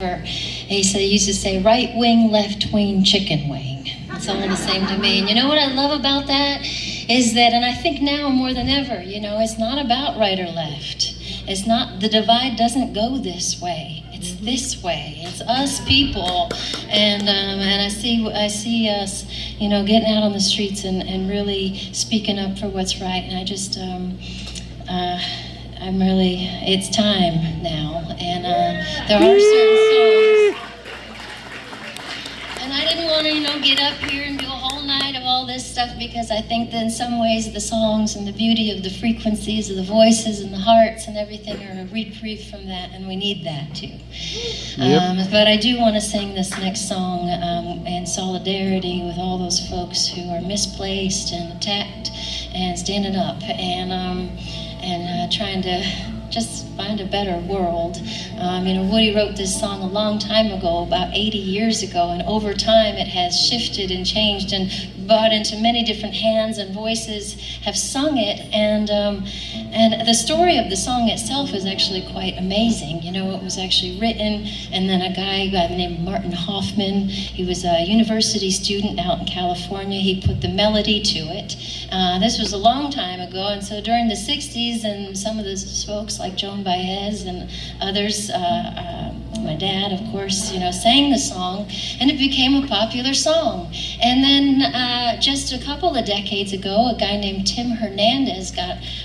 He said, he used to say, right wing, left wing, chicken wing. It's all the same to me. And you know what I love about that is that, and I think now more than ever, it's not about right or left. It's not, the divide doesn't go this way. It's this way. It's us people, and I see us, getting out on the streets and really speaking up for what's right. And I just, it's time now, and there are certain songs, and I didn't want to, get up here and do a whole night of all this stuff, because I think that in some ways the songs and the beauty of the frequencies of the voices and the hearts and everything are a reprieve from that, and we need that too. Yep. But I do want to sing this next song in solidarity with all those folks who are misplaced and attacked, and standing up, and trying to just find a better world. Woody wrote this song a long time ago, about 80 years ago, and over time it has shifted and changed and brought into many different hands, and voices have sung it, and the story of the song itself is actually quite amazing. It was actually written, and then a guy named Martin Hoffman, he was a university student out in California, he put the melody to it. This was a long time ago, and so during the 60s, and some of the folks like Joan Baez and others, my dad, of course, sang the song, and it became a popular song. And then just a couple of decades ago, a guy named Tim Hernandez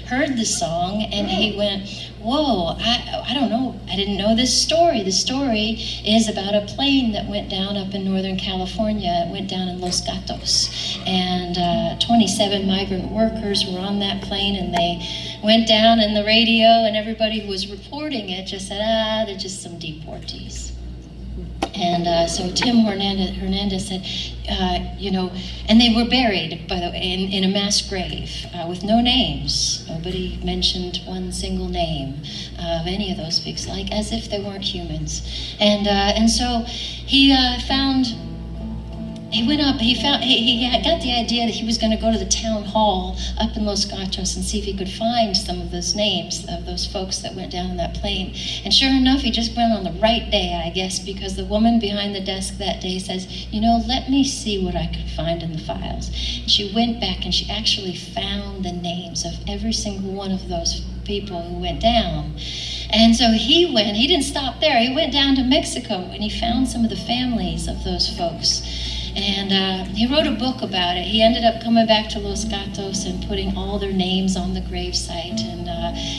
heard the song, and he went, whoa, I don't know, I didn't know this story. The story is about a plane that went down up in Northern California. It went down in Los Gatos, and 27 migrant workers were on that plane, and they went down, and the radio and everybody who was reporting it just said, they're just some deportees. And so Tim Hernandez said, and they were buried, by the way, in a mass grave with no names. Nobody mentioned one single name of any of those pigs, like as if they weren't humans. And so he got the idea that he was going to go to the town hall up in Los Gatos and see if he could find some of those names of those folks that went down in that plane. And sure enough, he just went on the right day, I guess, because the woman behind the desk that day says, let me see what I could find in the files. And she went back and she actually found the names of every single one of those people who went down. And so he didn't stop there, he went down to Mexico, and he found some of the families of those folks. And he wrote a book about it. He ended up coming back to Los Gatos and putting all their names on the gravesite.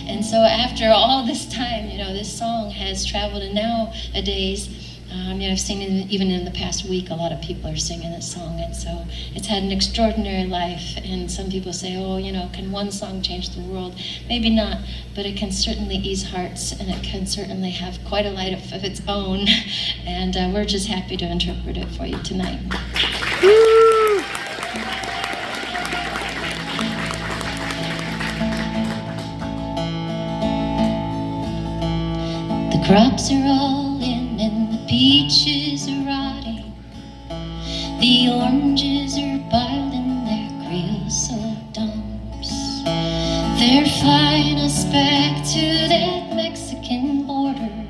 And so after all this time, this song has traveled, and nowadays, I've seen it even in the past week, a lot of people are singing this song, and so it's had an extraordinary life. And some people say, can one song change the world? Maybe not, but it can certainly ease hearts, and it can certainly have quite a life of its own. And we're just happy to interpret it for you tonight. The crops are all in, and the peaches are rotting. The oranges are piled in their creosote dumps. They're flying us back to that Mexican border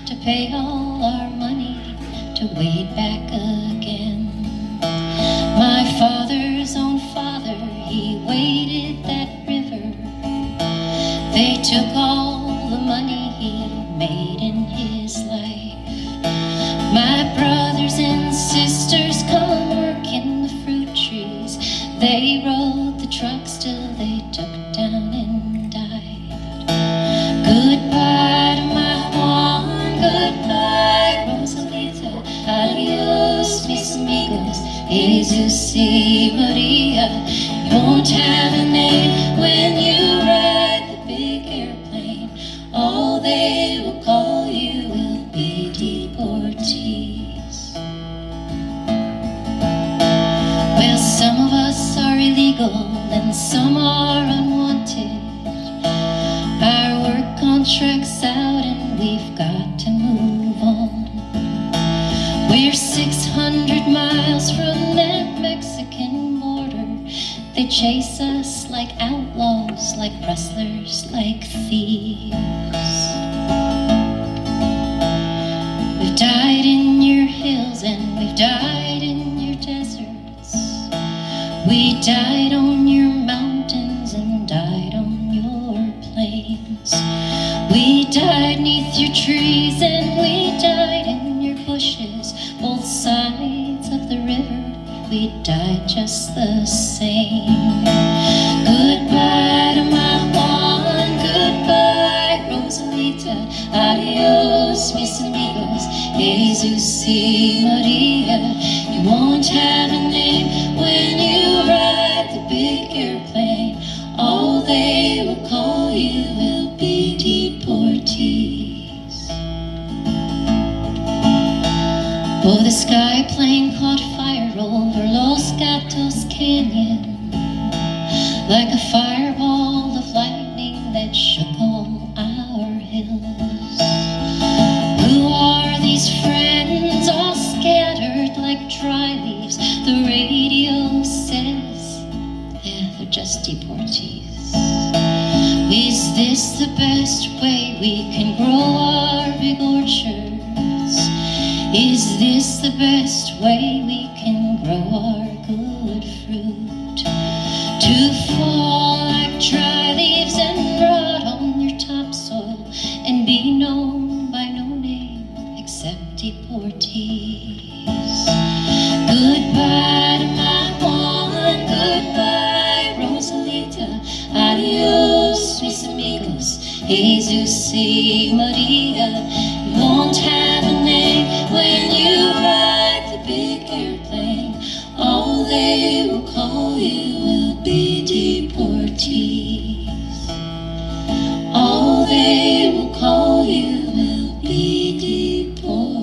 to pay all our money to wade back again. My father's own father, he waded that river. They took all the money he made in his life. My brothers and sisters come work in the fruit trees. They rode the trucks till they took down and died. Goodbye to my Juan, goodbye Rosalita. Adios mis amigos, Jesus y Maria. You won't have a name when you ride the big airplane. All they will call you will be deportees. Well, some of us are illegal and some are unwanted. Our work contract's out and we've got to move on. We're 600 miles from that Mexican border. They chase us like outlaws, like rustlers, like thieves. We We've died in your hills and we've died in your deserts. We died on your mountains and died on your plains. We died neath your trees and we died in your bushes. Both sides of the river, we died just the same. Goodbye to my Juan, goodbye Rosalita, adios mis amigos, Jesus y Maria. You won't have a name when you ride the big airplane. All they will call you will be deportees. Oh, the sky plane caught fire over Los Gatos Canyon, like a fireball of lightning that shook all our hills. Who are these friends all scattered like dry leaves? The radio says, yeah, they're just deportees. Is this the best way we can grow our big orchards? Is this the best way we can grow our good fruit? To fall like dry leaves and rot on your topsoil and be known by no name except deportees. Goodbye to my Juan, goodbye Rosalita, adios mis amigos, Jesus y Maria. You won't have a name when you ride the big airplane. All they will call you will be deportees. All they will call you will be deportees.